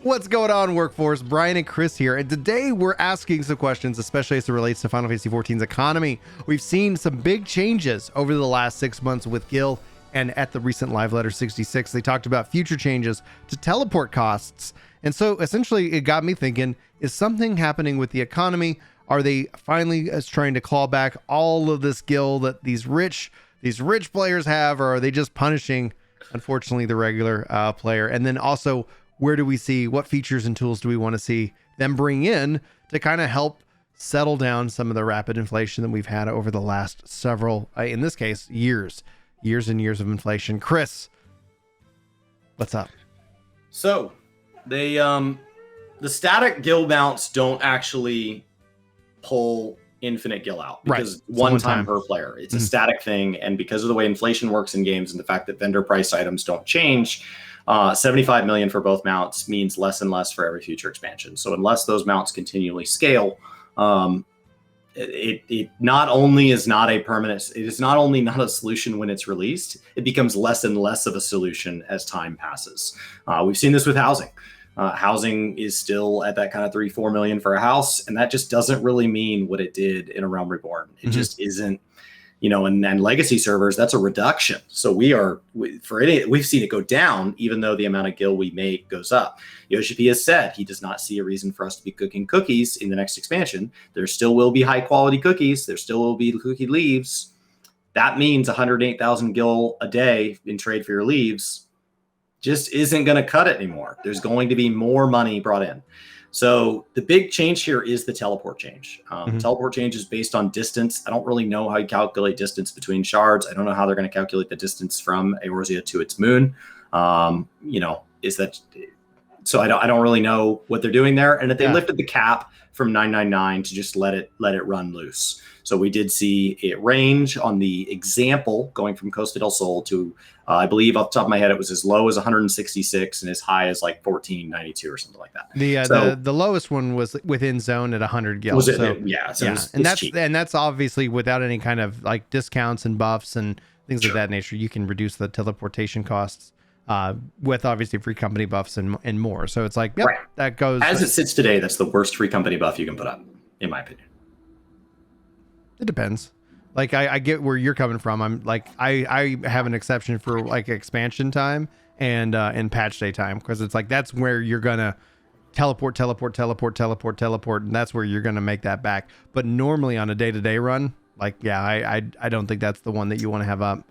What's going on, workforce? Brian and Chris here, and today we're asking some questions, especially as it relates to Final Fantasy XIV's economy. We've seen some big changes over the last 6 months with Gil, and at the recent Live Letter 66, they talked about future changes to teleport costs. And so essentially it got me thinking, is something happening with the economy? Are they finally trying to claw back all of this Gil that these rich players have, or are they just punishing, unfortunately, the regular player? And then also, where do we see, what features and tools do we want to see them bring in to kind of help settle down some of the rapid inflation that we've had over the last several, in this case, years and years of inflation? Chris, what's up? So they, the static Gil mounts don't actually pull infinite Gil out because one time per player. It's a static thing. And because of the way inflation works in games and the fact that vendor price items don't change, 75 million for both mounts means less and less for every future expansion. So unless those mounts continually scale, it not only is not a permanent, it is not only not a solution when it's released, it becomes less and less of a solution as time passes. We've seen this with housing. Housing is still at that kind of 3-4 million for a house, and that just doesn't really mean what it did in A Realm Reborn. It just isn't. And legacy servers, that's a reduction. So we've seen it go down, even though the amount of Gil we make goes up. Yoshi P has said he does not see a reason for us to be cooking cookies in the next expansion. There still will be high quality cookies. There still will be cookie leaves. That means 108,000 Gil a day in trade for your leaves just isn't going to cut it anymore. There's going to be more money brought in. So the big change here is the teleport change. Teleport change is based on distance. I don't really know how you calculate distance between shards. I don't know how they're going to calculate the distance from Eorzea to its moon. Is that so? I don't really know what they're doing there. And that they lifted the cap from 999 to just let it run loose. So we did see it range on the example going from Costa del Sol to, I believe off the top of my head, it was as low as 166 and as high as like 1492 or something like that. The lowest one was within zone at 100 Gil. Was it? So, yeah. So and that's obviously without any kind of like discounts and buffs and things of that nature. You can reduce the teleportation costs with obviously free company buffs and more. So it's like, that goes. As it sits today, that's the worst free company buff you can put up, in my opinion. It depends. Like I get where you're coming from. I'm like I have an exception for like expansion time and patch day time, because it's like that's where you're gonna teleport, and that's where you're gonna make that back. But normally on a day-to-day run, like I don't think that's the one that you want to have up.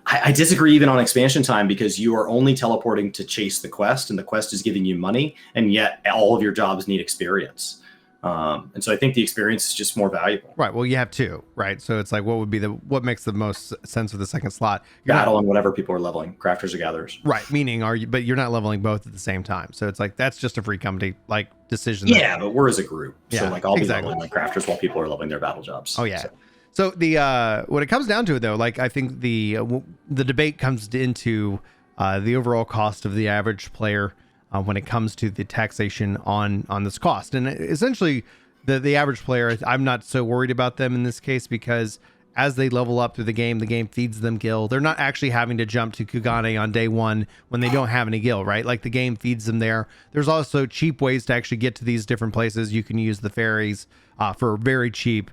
I disagree even on expansion time, because you are only teleporting to chase the quest, and the quest is giving you money, and yet all of your jobs need experience. And so I think the experience is just more valuable. Right. Well, you have two, right? So it's like, what makes the most sense for the second slot? Battle and whatever people are leveling, crafters or gatherers. Right. Meaning, but you're not leveling both at the same time. So it's like, that's just a free company like decision. Yeah, but we're as a group. So like I'll be leveling my crafters while people are leveling their battle jobs. Oh yeah. So the when it comes down to it though, like I think the debate comes into the overall cost of the average player when it comes to the taxation on this cost. And essentially the average player, I'm not so worried about them in this case, because as they level up through the game feeds them Gil. They're not actually having to jump to Kugane on day one when they don't have any Gil, right? Like the game feeds them there. There's also cheap ways to actually get to these different places. You can use the ferries for very cheap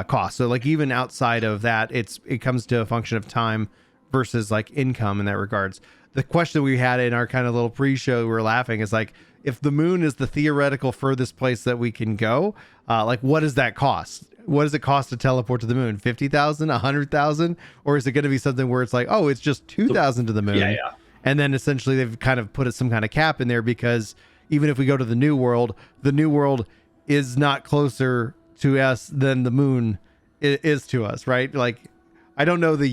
cost. So like even outside of that, it comes to a function of time versus like income in that regards. The question we had in our kind of little pre-show, we were laughing, is like, if the moon is the theoretical furthest place that we can go, like what does that cost? What does it cost to teleport to the moon? 50,000, 100,000? Or is it going to be something where it's like, oh, it's just 2,000 to the moon? Yeah. And then essentially they've kind of put some kind of cap in there, because even if we go to the new world is not closer to us than the moon is to us, right? Like, I don't know the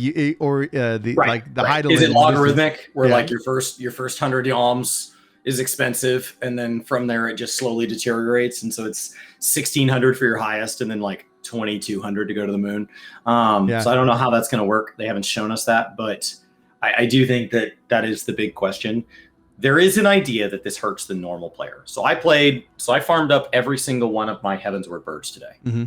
height. Is it logarithmic where like your first 100 yalms is expensive, and then from there it just slowly deteriorates, and so it's 1,600 for your highest, and then like 2,200 to go to the moon. So I don't know how that's going to work. They haven't shown us that, but I do think that is the big question. There is an idea that this hurts the normal player. So I farmed up every single one of my Heavensward birds today.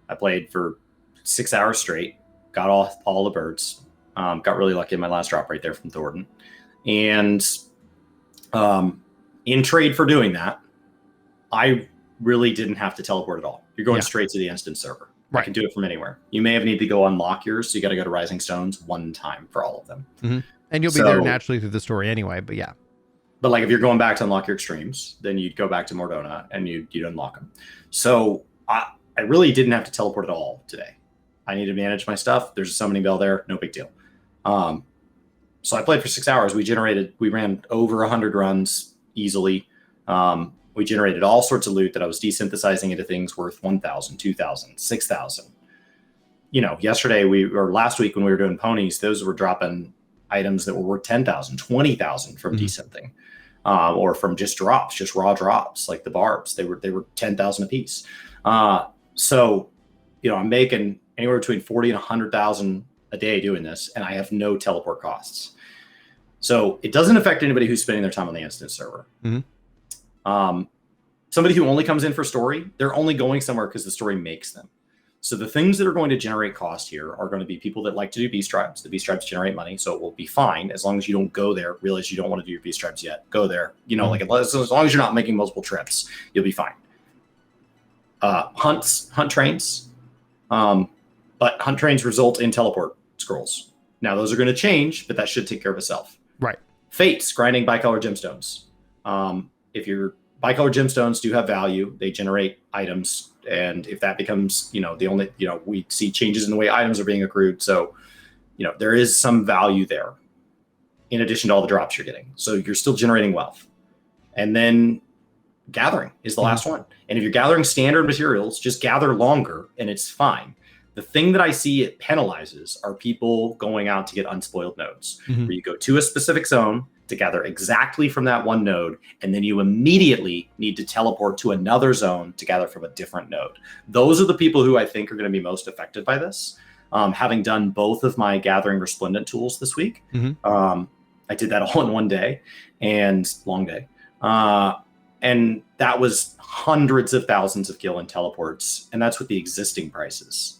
I played for 6 hours straight. Got all the birds. Got really lucky in my last drop right there from Thornton. And In trade for doing that, I really didn't have to teleport at all. You're going straight to the instance server. Right. I can do it from anywhere. You may have need to go unlock yours, so you got to go to Rising Stones one time for all of them. Mm-hmm. And you'll be there naturally through the story anyway, but yeah. But like if you're going back to unlock your extremes, then you'd go back to Mordona and you'd unlock them. So I really didn't have to teleport at all today. I need to manage my stuff. There's a summoning bell there. No big deal. So I played for 6 hours. We ran over 100 runs easily. We generated all sorts of loot that I was desynthesizing into things worth 1,000, 2,000, 6,000. Yesterday last week when we were doing ponies, those were dropping items that were worth 10,000, 20,000 from desynthing, or from just drops, just raw drops, like the barbs. They were 10,000 a piece. So I'm making anywhere between 40 and 100,000 a day doing this, and I have no teleport costs. So it doesn't affect anybody who's spending their time on the instance server. Mm-hmm. Somebody who only comes in for story, they're only going somewhere because the story makes them. So the things that are going to generate cost here are going to be people that like to do beast tribes. The beast tribes generate money, so it will be fine as long as you don't go there. Realize you don't want to do your beast tribes yet. Go there. As long as you're not making multiple trips, you'll be fine. Hunt trains. But hunt trains result in teleport scrolls. Now those are going to change, but that should take care of itself. Right. Fates, grinding bicolor gemstones. If your bicolor gemstones do have value, they generate items. And if that becomes, we see changes in the way items are being accrued. So, there is some value there in addition to all the drops you're getting. So you're still generating wealth. And then gathering is the last one. And if you're gathering standard materials, just gather longer and it's fine. The thing that I see it penalizes are people going out to get unspoiled nodes, where you go to a specific zone to gather exactly from that one node, and then you immediately need to teleport to another zone to gather from a different node. Those are the people who I think are going to be most affected by this. Having done both of my gathering resplendent tools this week, I did that all in one day, and long day. And that was hundreds of thousands of gil in teleports, and that's with the existing prices.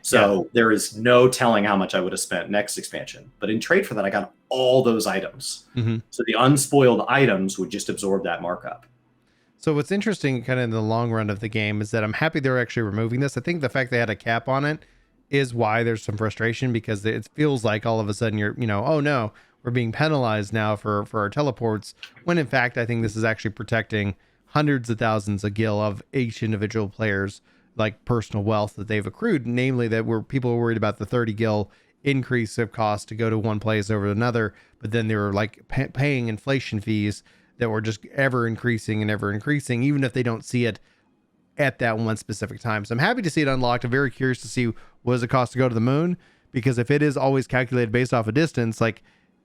So there is no telling how much I would have spent next expansion. But in trade for that, I got all those items. So the unspoiled items would just absorb that markup. So what's interesting kind of in the long run of the game is that I'm happy they're actually removing this. I think the fact they had a cap on it is why there's some frustration, because it feels like all of a sudden you're, oh no, we're being penalized now for our teleports. When in fact, I think this is actually protecting hundreds of thousands of gil of each individual player's like personal wealth that they've accrued, namely that people were worried about the 30 gil increase of cost to go to one place over another, but then they were like paying inflation fees that were just ever increasing, even if they don't see it at that one specific time. So I'm happy to see it unlocked. I'm very curious to see what does it cost to go to the moon, because if it is always calculated based off a distance, like,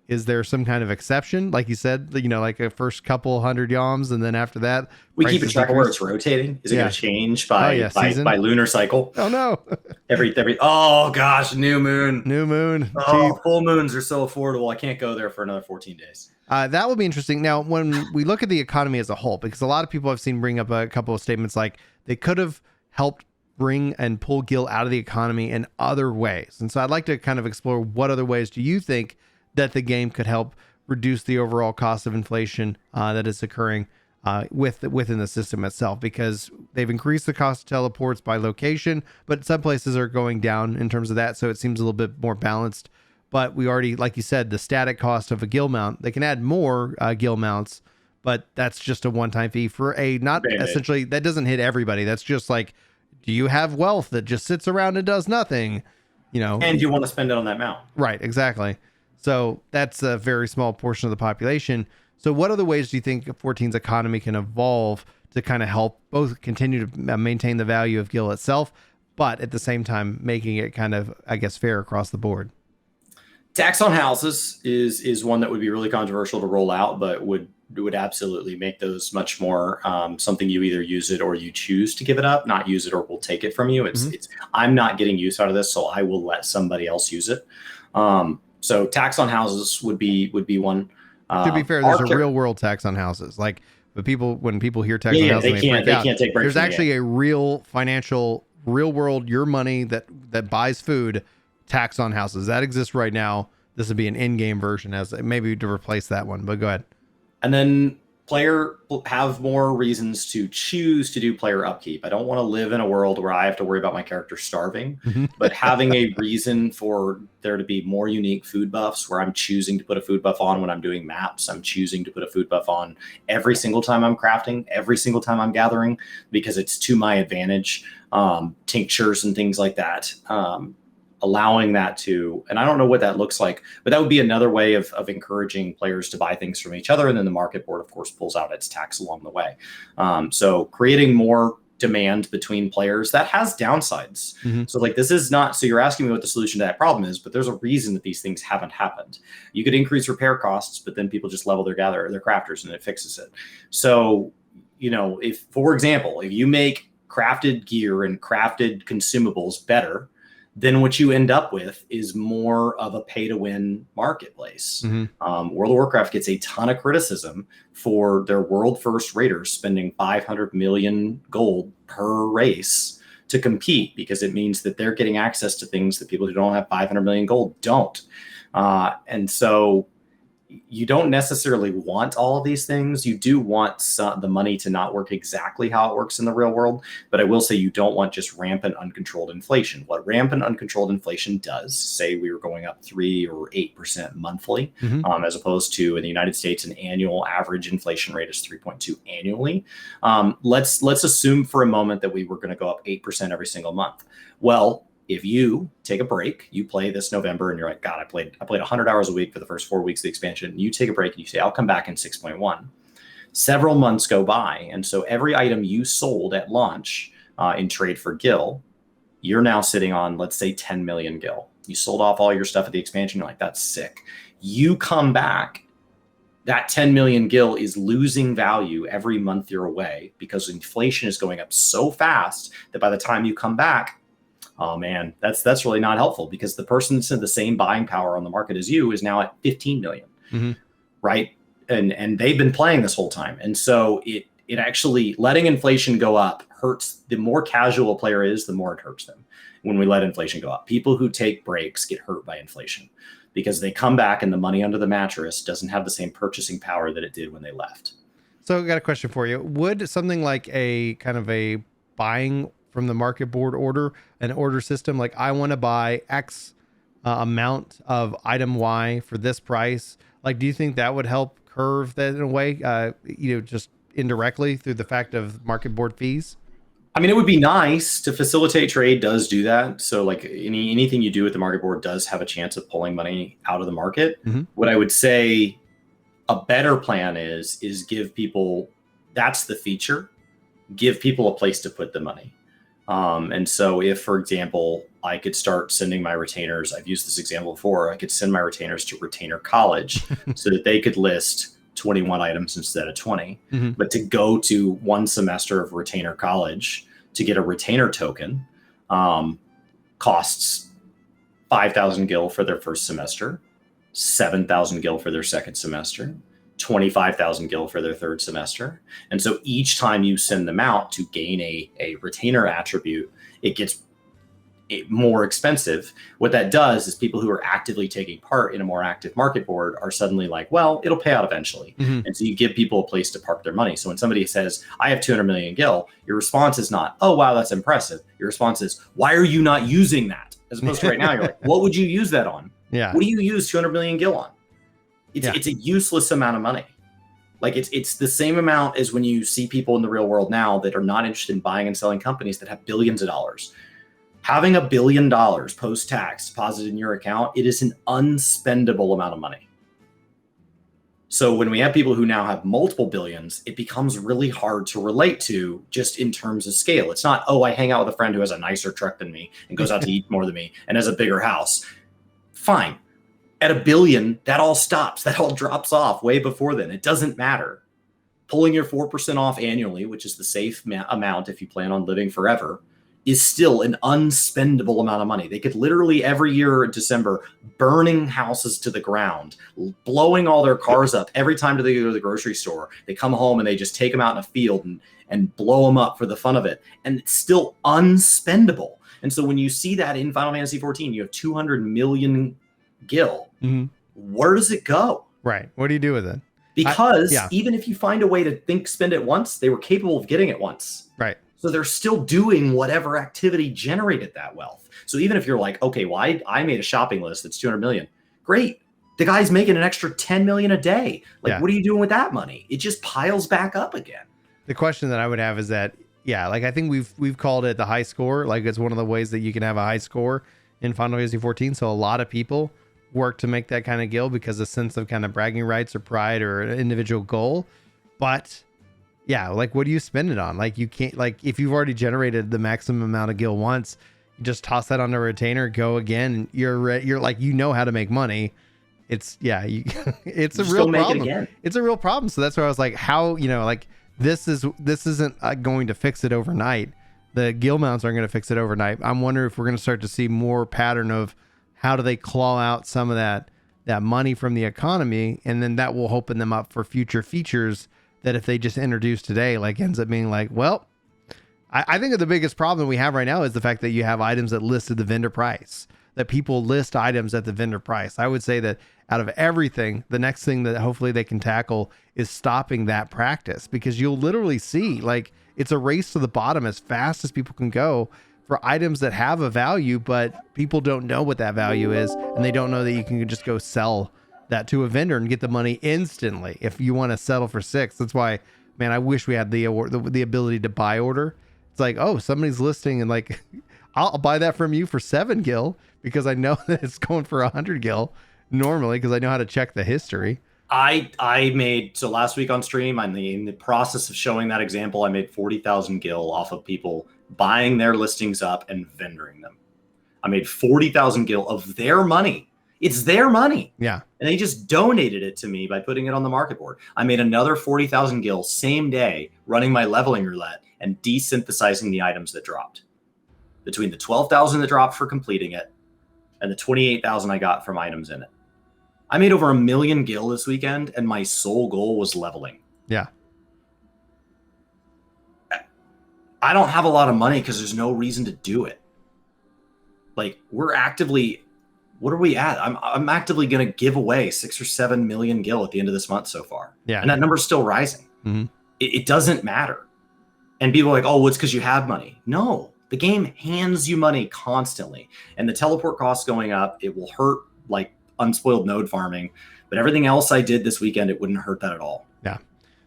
is there some kind of exception? Like you said, like a first couple 100 yawms, and then after that, we keep a track of where it's rotating. Is it going to change by lunar cycle? Oh no! every oh gosh, new moon. Oh, cheap. Full moons are so affordable. I can't go there for another 14 days. That will be interesting. Now, when we look at the economy as a whole, because a lot of people I've seen bring up a couple of statements like they could have helped bring and pull gil out of the economy in other ways, and so I'd like to kind of explore what other ways do you think that the game could help reduce the overall cost of inflation that is occurring within the system itself, because they've increased the cost of teleports by location, but some places are going down in terms of that. So it seems a little bit more balanced, but we already, like you said, the static cost of a gil mount, they can add more gil mounts, but that's just a one-time fee for essentially, that doesn't hit everybody. That's just like, do you have wealth that just sits around and does nothing, and you want to spend it on that mount. Right. Exactly. So that's a very small portion of the population. So what other ways do you think 14's economy can evolve to kind of help both continue to maintain the value of gil itself, but at the same time making it kind of, I guess, fair across the board? Tax on houses is one that would be really controversial to roll out, but would absolutely make those much more something you either use it or you choose to give it up, not use it or we'll take it from you. It's I'm not getting use out of this, so I will let somebody else use it. So tax on houses would be one. To be fair, there's a real world tax on houses. Like, when people hear tax on houses, they can't take breaks. There's actually a real financial, real world, your money that buys food tax on houses that exists right now. This would be an in-game version, as maybe to replace that one. But go ahead. And then have more reasons to choose to do player upkeep. I don't want to live in a world where I have to worry about my character starving, but having a reason for there to be more unique food buffs where I'm choosing to put a food buff on when I'm doing maps. I'm choosing to put a food buff on every single time I'm crafting, every single time I'm gathering, because it's to my advantage. Tinctures and things like that. Allowing that to, and I don't know what that looks like, but that would be another way of encouraging players to buy things from each other. And then the market board, of course, pulls out its tax along the way. So creating more demand between players, that has downsides. So like, this is not, so you're asking me what the solution to that problem is, but there's a reason that these things haven't happened. You could increase repair costs, but then people just level their crafters and it fixes it. So, you know, if, for example, if you make crafted gear and crafted consumables better, then what you end up with is more of a pay-to-win marketplace. World of Warcraft gets a ton of criticism for their world-first raiders spending 500 million gold per race to compete, because it means that they're getting access to things that people who don't have 500 million gold don't. And so you don't necessarily want all of these things. You do want the money to not work exactly how it works in the real world. But I will say you don't want just rampant uncontrolled inflation. What rampant uncontrolled inflation does, say we were going up 3 or 8% monthly, as opposed to in the United States, an annual average inflation rate is 3.2 annually. Let's assume for a moment that we were going to go up 8% every single month. Well, if you take a break, you play this November and you're like, God, I played 100 hours a week for the first 4 weeks of the expansion. You take a break and you say, I'll come back in 6.1. Several months go by. And so every item you sold at launch in trade for gil, you're now sitting on, let's say, 10 million gil. You sold off all your stuff at the expansion. You're like, that's sick. You come back, that 10 million gil is losing value every month you're away because inflation is going up so fast that by the time you come back, oh man, that's really not helpful, because the person that's in the same buying power on the market as you is now at 15 million, right? And they've been playing this whole time. And so it actually, letting inflation go up hurts. The more casual a player is, the more it hurts them when we let inflation go up. People who take breaks get hurt by inflation because they come back and the money under the mattress doesn't have the same purchasing power that it did when they left. So I got a question for you. Would something like a kind of a buying from the market board order, an order system, like I want to buy X amount of item Y for this price, like, do you think that would help curve that in a way, just indirectly through the fact of market board fees? I mean, it would be nice to facilitate trade, does do that. So like anything you do with the market board does have a chance of pulling money out of the market. What I would say a better plan is give people, that's the feature, give people a place to put the money. And so if, for example, I could start sending my retainers, I've used this example before, I could send my retainers to Retainer College so that they could list 21 items instead of 20. But to go to 1 semester of Retainer College to get a retainer token costs 5,000 gil for their first semester, 7,000 gil for their second semester, 25,000 gil for their third semester. And so each time you send them out to gain a retainer attribute, it gets more expensive. What that does is people who are actively taking part in a more active market board are suddenly like, well, it'll pay out eventually. And so you give people a place to park their money. So when somebody says, I have 200 million gil, your response is not, oh, wow, that's impressive. Your response is, why are you not using that? As opposed to right now, you're like, what would you use that on? Yeah. What do you use 200 million gil on? It's a useless amount of money. Like it's the same amount as when you see people in the real world now that are not interested in buying and selling companies that have billions of dollars. Having $1 billion post-tax deposited in your account, it is an unspendable amount of money. So when we have people who now have multiple billions, it becomes really hard to relate to just in terms of scale. It's not, oh, I hang out with a friend who has a nicer truck than me and goes out to eat more than me and has a bigger house. Fine. At $1 billion, that all stops. That all drops off way before then. It doesn't matter. Pulling your 4% off annually, which is the safe amount if you plan on living forever, is still an unspendable amount of money. They could literally every year in December burning houses to the ground, blowing all their cars up every time they go to the grocery store. They come home and they just take them out in a field and blow them up for the fun of it. And it's still unspendable. And so when you see that in Final Fantasy XIV, you have 200 million gil. Where does it go? Right. What do you do with it? Because even if you find a way to spend it once, they were capable of getting it once. Right. So they're still doing whatever activity generated that wealth. So even if you're like, okay, well, I made a shopping list that's 200 million. Great. The guy's making an extra 10 million a day. Like, what are you doing with that money? It just piles back up again. The question that I would have is that, like I think we've called it the high score. Like it's one of the ways that you can have a high score in Final Fantasy XIV. So a lot of people work to make that kind of guild because a sense of kind of bragging rights or pride or an individual goal. But like what do you spend it on? Like you can't, like if you've already generated the maximum amount of gil once, you just toss that on a retainer, go again, and you're like, how to make money. It's it's a real problem. It's a real problem. So that's why I was like, how, like this isn't going to fix it overnight. The gil mounts aren't going to fix it overnight. I'm wondering if we're going to start to see more pattern of how do they claw out some of that money from the economy, and then that will open them up for future features that if they just introduce today, like ends up being like, well, I think the biggest problem we have right now is the fact that you have items that listed the vendor price, that people list items at the vendor price. I would say that out of everything, the next thing that hopefully they can tackle is stopping that practice, because you'll literally see like it's a race to the bottom as fast as people can go for items that have a value, but people don't know what that value is. And they don't know that you can just go sell that to a vendor and get the money instantly. If you want to settle for 6, that's why, man, I wish we had the ability to buy order. It's like, oh, somebody's listing and like, I'll buy that from you for 7 gil because I know that it's going for 100 gil normally because I know how to check the history. So last week on stream, I'm in the process of showing that example. I made 40,000 gil off of people buying their listings up and vendoring them. I made 40,000 gil of their money. It's their money. Yeah. And they just donated it to me by putting it on the market board. I made another 40,000 gil same day running my leveling roulette and desynthesizing the items that dropped. Between the 12,000 that dropped for completing it and the 28,000 I got from items in it. I made over 1 million gil this weekend, and my sole goal was leveling. Yeah. I don't have a lot of money because there's no reason to do it. Like, we're actively, what are we at? I'm actively going to give away 6 or 7 million gil at the end of this month so far. Yeah. And that number's still rising. Mm-hmm. It doesn't matter. And people are like, oh, well, it's because you have money. No, the game hands you money constantly. And the teleport costs going up, it will hurt like unspoiled node farming. But everything else I did this weekend, it wouldn't hurt that at all. Yeah.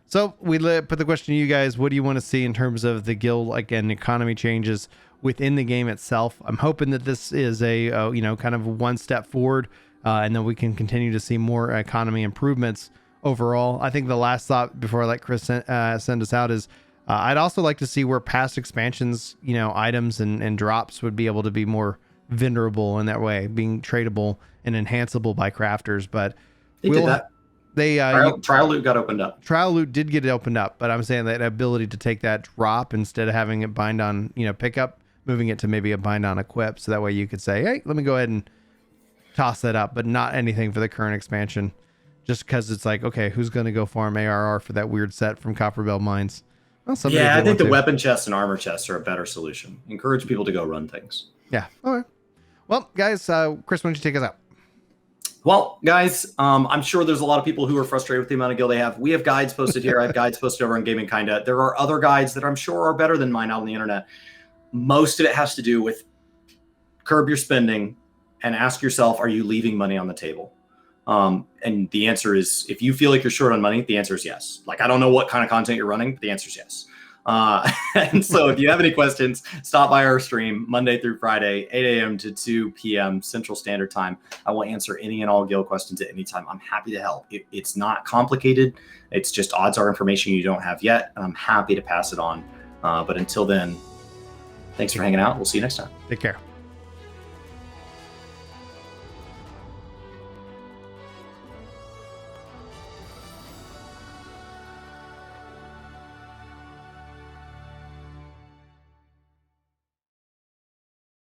So we put the question to you guys. What do you want to see in terms of the guild, like, and economy changes within the game itself? I'm hoping that this is a, kind of one step forward, and then we can continue to see more economy improvements overall. I think the last thought before I let Chris send us out is I'd also like to see where past expansions, items and drops would be able to be more venerable in that way, being tradable and enhanceable by crafters. But they did that. Trial loot got opened up. Trial loot did get opened up, but I'm saying that ability to take that drop instead of having it bind on, pickup, moving it to maybe a bind on equip. So that way you could say, hey, let me go ahead and toss that up, but not anything for the current expansion. Just because it's like, okay, who's going to go farm ARR for that weird set from Copperbell Mines? Well, I think the weapon chests and armor chests are a better solution. Encourage people to go run things. Yeah. All right. Well, guys, Chris, why don't you take us out? Well, guys, I'm sure there's a lot of people who are frustrated with the amount of gil they have. We have guides posted here. I have guides posted over on Gaming Kinda. There are other guides that I'm sure are better than mine out on the internet. Most of it has to do with curb your spending and ask yourself, are you leaving money on the table? And the answer is, if you feel like you're short on money, the answer is yes. Like, I don't know what kind of content you're running, but the answer is yes. And so if you have any questions, stop by our stream Monday through Friday, 8 a.m. to 2 p.m. Central Standard Time. I will answer any and all guild questions at any time. I'm happy to help. It's not complicated. It's just odds are information you don't have yet, and I'm happy to pass it on. But until then, thanks for hanging out. We'll see you next time. Take care.